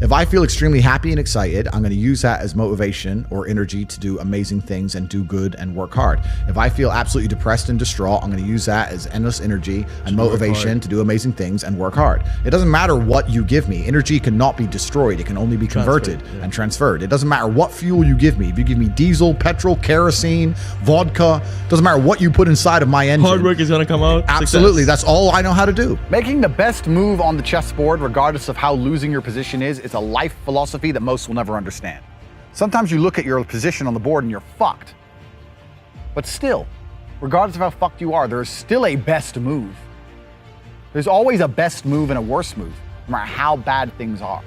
If I feel extremely happy and excited, I'm going to use that as motivation or energy to do amazing things and do good and work hard. If I feel absolutely depressed and distraught, I'm going to use that as endless energy and motivation to do amazing things and work hard. It doesn't matter what you give me. Energy cannot be destroyed. It can only be converted and transferred. It doesn't matter what fuel you give me. If you give me diesel, petrol, kerosene, vodka, doesn't matter what you put inside of my engine. Hard work is going to come out. Absolutely. Success. That's all I know how to do. Making the best move on the chessboard, regardless of how losing your position is a life philosophy that most will never understand. Sometimes you look at your position on the board and you're fucked. But still, regardless of how fucked you are, there is still a best move. There's always a best move and a worse move, no matter how bad things are.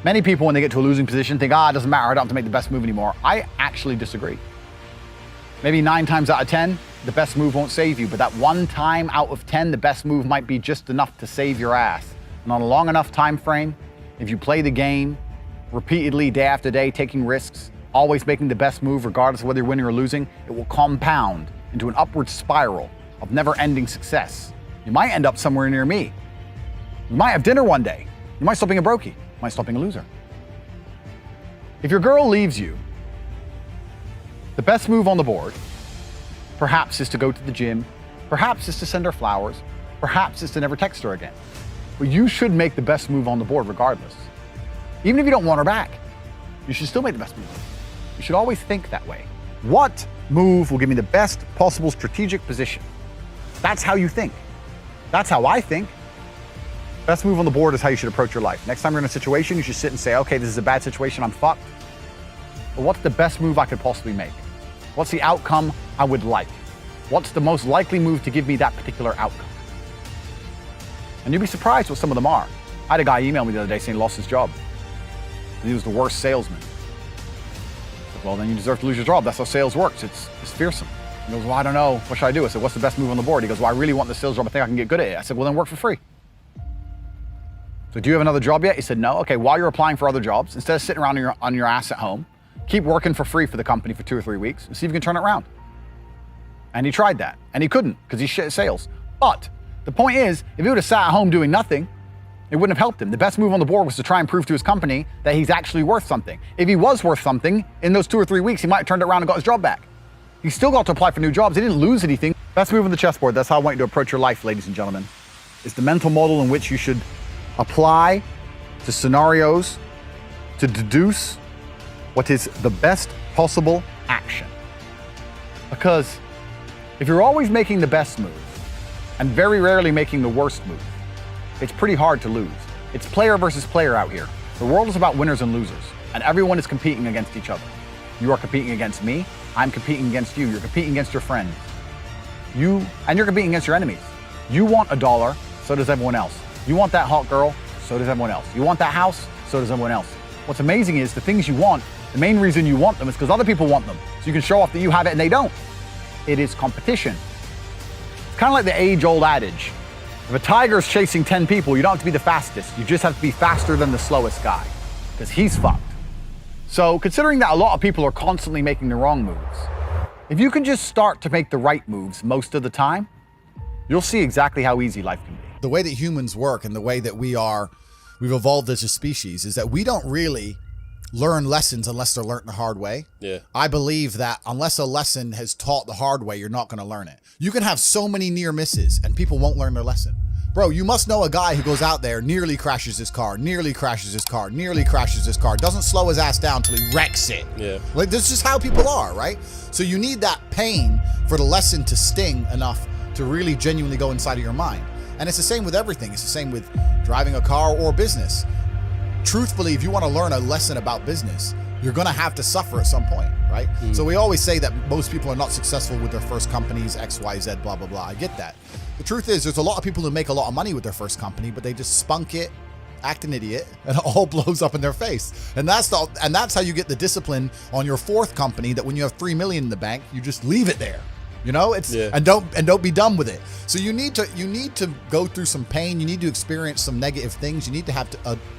Many people, when they get to a losing position, think, it doesn't matter, I don't have to make the best move anymore. I actually disagree. Maybe 9 times out of 10, the best move won't save you, but that 1 time out of 10, the best move might be just enough to save your ass. And on a long enough time frame, if you play the game repeatedly, day after day, taking risks, always making the best move regardless of whether you're winning or losing, it will compound into an upward spiral of never-ending success. You might end up somewhere near me. You might have dinner one day. You might stop being a brokey. You might stop being a loser. If your girl leaves you, the best move on the board perhaps is to go to the gym, perhaps is to send her flowers, perhaps is to never text her again. But you should make the best move on the board regardless. Even if you don't want her back, you should still make the best move. You should always think that way. What move will give me the best possible strategic position? That's how you think. That's how I think. Best move on the board is how you should approach your life. Next time you're in a situation, you should sit and say, okay, this is a bad situation, I'm fucked. But what's the best move I could possibly make? What's the outcome I would like? What's the most likely move to give me that particular outcome? And you'd be surprised what some of them are. I had a guy email me the other day saying he lost his job. And he was the worst salesman. I said, well, then you deserve to lose your job. That's how sales works. It's fearsome. He goes, well, I don't know. What should I do? I said, what's the best move on the board? He goes, well, I really want the sales job. I think I can get good at it. I said, well, then work for free. So do you have another job yet? He said, no. Okay, while you're applying for other jobs, instead of sitting around on your ass at home, keep working for free for the company for 2 or 3 weeks and see if you can turn it around. And he tried that. And he couldn't because he's shit at sales. But the point is, if he would have sat at home doing nothing, it wouldn't have helped him. The best move on the board was to try and prove to his company that he's actually worth something. If he was worth something, in those 2 or 3 weeks, he might have turned it around and got his job back. He still got to apply for new jobs. He didn't lose anything. Best move on the chessboard. That's how I want you to approach your life, ladies and gentlemen. It's the mental model in which you should apply to scenarios to deduce what is the best possible action. Because if you're always making the best move and very rarely making the worst move, it's pretty hard to lose. It's player versus player out here. The world is about winners and losers, and everyone is competing against each other. You are competing against me, I'm competing against you, you're competing against your friends. You're competing against your enemies. You want $1, so does everyone else. You want that hot girl, so does everyone else. You want that house, so does everyone else. What's amazing is the things you want, the main reason you want them is because other people want them. So you can show off that you have it and they don't. It is competition. It's kind of like the age-old adage. If a tiger is chasing 10 people, you don't have to be the fastest. You just have to be faster than the slowest guy, because he's fucked. So considering that a lot of people are constantly making the wrong moves, if you can just start to make the right moves most of the time, you'll see exactly how easy life can be. The way that humans work and the way that we've evolved as a species is that we don't really learn lessons unless they're learned the hard way. Yeah. I believe that unless a lesson has taught the hard way, you're not going to learn it. You can have so many near misses and people won't learn their lesson. Bro, you must know a guy who goes out there, nearly crashes his car, doesn't slow his ass down till he wrecks it. Yeah. Like, this is how people are, right? So you need that pain for the lesson to sting enough to really genuinely go inside of your mind. And it's the same with everything. It's the same with driving a car or business. Truthfully, if you want to learn a lesson about business, you're going to have to suffer at some point, right? So we always say that most people are not successful with their first companies, X, Y, Z, blah, blah, blah. I get that. The truth is, there's a lot of people who make a lot of money with their first company, but they just spunk it, act an idiot, and it all blows up in their face. And that's how you get the discipline on your fourth company, that when you have 3 million in the bank, you just leave it there. You know, and don't be done with it. So you need to go through some pain. You need to experience some negative things. You need to have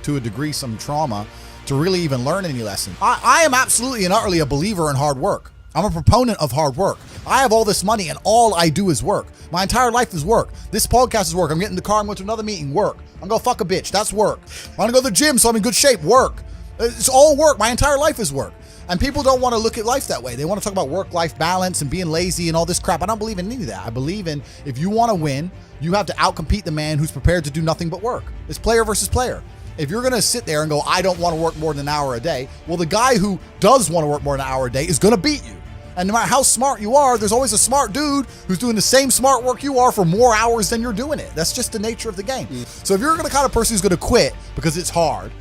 to a degree some trauma to really even learn any lesson. I am absolutely and utterly a believer in hard work. I'm a proponent of hard work. I have all this money and all I do is work. My entire life is work. This podcast is work. I'm getting in the car, I'm going to another meeting, work. I'm going to fuck a bitch, that's work. I'm going to go to the gym so I'm in good shape, work. It's all work. My entire life is work. And people don't want to look at life that way. They want to talk about work-life balance and being lazy and all this crap. I don't believe in any of that. I believe in, if you want to win, you have to outcompete the man who's prepared to do nothing but work. It's player versus player. If you're going to sit there and go, I don't want to work more than an hour a day, well, the guy who does want to work more than an hour a day is going to beat you. And no matter how smart you are, there's always a smart dude who's doing the same smart work you are for more hours than you're doing it. That's just the nature of the game. So if you're the kind of person who's going to quit because it's hard,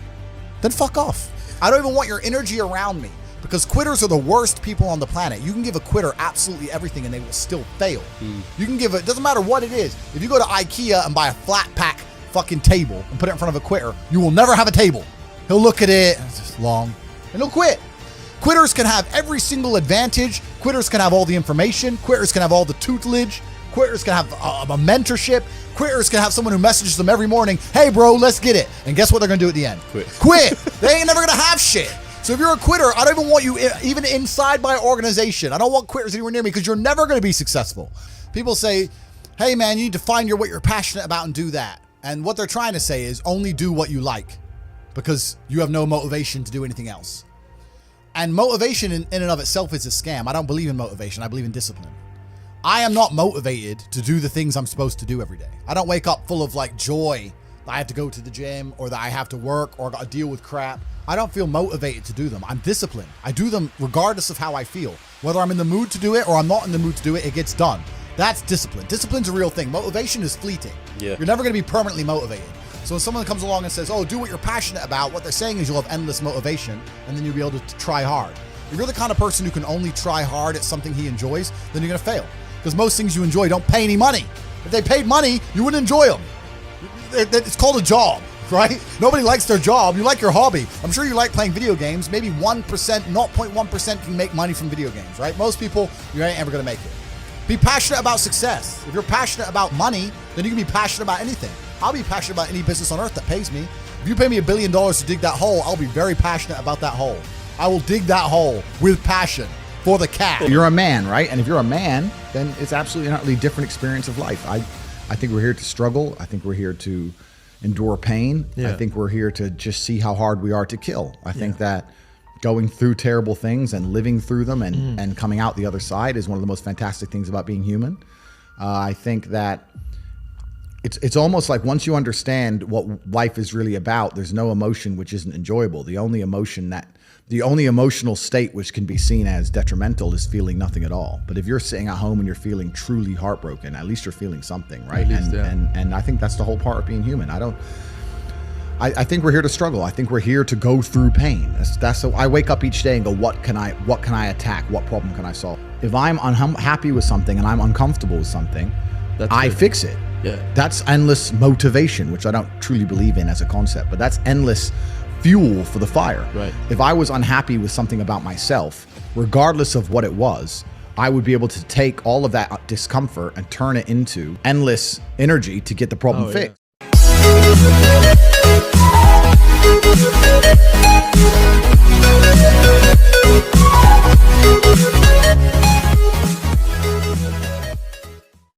then fuck off. I don't even want your energy around me, because quitters are the worst people on the planet. You can give a quitter absolutely everything and they will still fail. You can give it, doesn't matter what it is. If you go to IKEA and buy a flat pack fucking table and put it in front of a quitter, you will never have a table. He'll look at it, it's just long, and he'll quit. Quitters can have every single advantage. Quitters can have all the information. Quitters can have all the tutelage. Quitters can have a mentorship. Quitters can have someone who messages them every morning, hey bro, let's get it. And guess what they're gonna do at the end? Quit. They ain't never gonna have shit. So if you're a quitter, I don't even want you even inside my organization. I don't want quitters anywhere near me, because you're never gonna be successful. People say, hey man, you need to find what you're passionate about and do that. And what they're trying to say is only do what you like, because you have no motivation to do anything else. And motivation in and of itself is a scam. I don't believe in motivation. I believe in discipline. I am not motivated to do the things I'm supposed to do every day. I don't wake up full of like joy that I have to go to the gym, or that I have to work, or deal with crap. I don't feel motivated to do them. I'm disciplined. I do them regardless of how I feel. Whether I'm in the mood to do it or I'm not in the mood to do it, it gets done. That's discipline. Discipline's a real thing. Motivation is fleeting. You're never going to be permanently motivated. So when someone comes along and says, oh, do what you're passionate about, what they're saying is you'll have endless motivation, and then you'll be able to try hard. If you're the kind of person who can only try hard at something he enjoys, then you're going to fail. Because most things you enjoy don't pay any money. If they paid money, you wouldn't enjoy them. It's called a job, right? Nobody likes their job. You like your hobby. I'm sure you like playing video games. Maybe 1%, 0.1% can make money from video games, right? Most people, you ain't ever going to make it. Be passionate about success. If you're passionate about money, then you can be passionate about anything. I'll be passionate about any business on earth that pays me. If you pay me $1 billion to dig that hole, I'll be very passionate about that hole. I will dig that hole with passion for the cat. You're a man, right? And if you're a man, then it's absolutely an utterly different experience of life. I think we're here to struggle. I think we're here to endure pain. I think we're here to just see how hard we are to kill. I think that going through terrible things and living through them and coming out the other side is one of the most fantastic things about being human. I think that it's almost like once you understand what life is really about, there's no emotion which isn't enjoyable. The only emotional state which can be seen as detrimental is feeling nothing at all. But if you're sitting at home and you're feeling truly heartbroken, at least you're feeling something, right? And I think that's the whole part of being human. I think we're here to struggle. I think we're here to go through pain. That's so I wake up each day and go, what can I attack? What problem can I solve? If I'm unhappy with something and I'm uncomfortable with something, I fix it. That's endless motivation, which I don't truly believe in as a concept, but that's endless fuel for the fire. If I was unhappy with something about myself, regardless of what it was, I would be able to take all of that discomfort and turn it into endless energy to get the problem fixed. Yeah.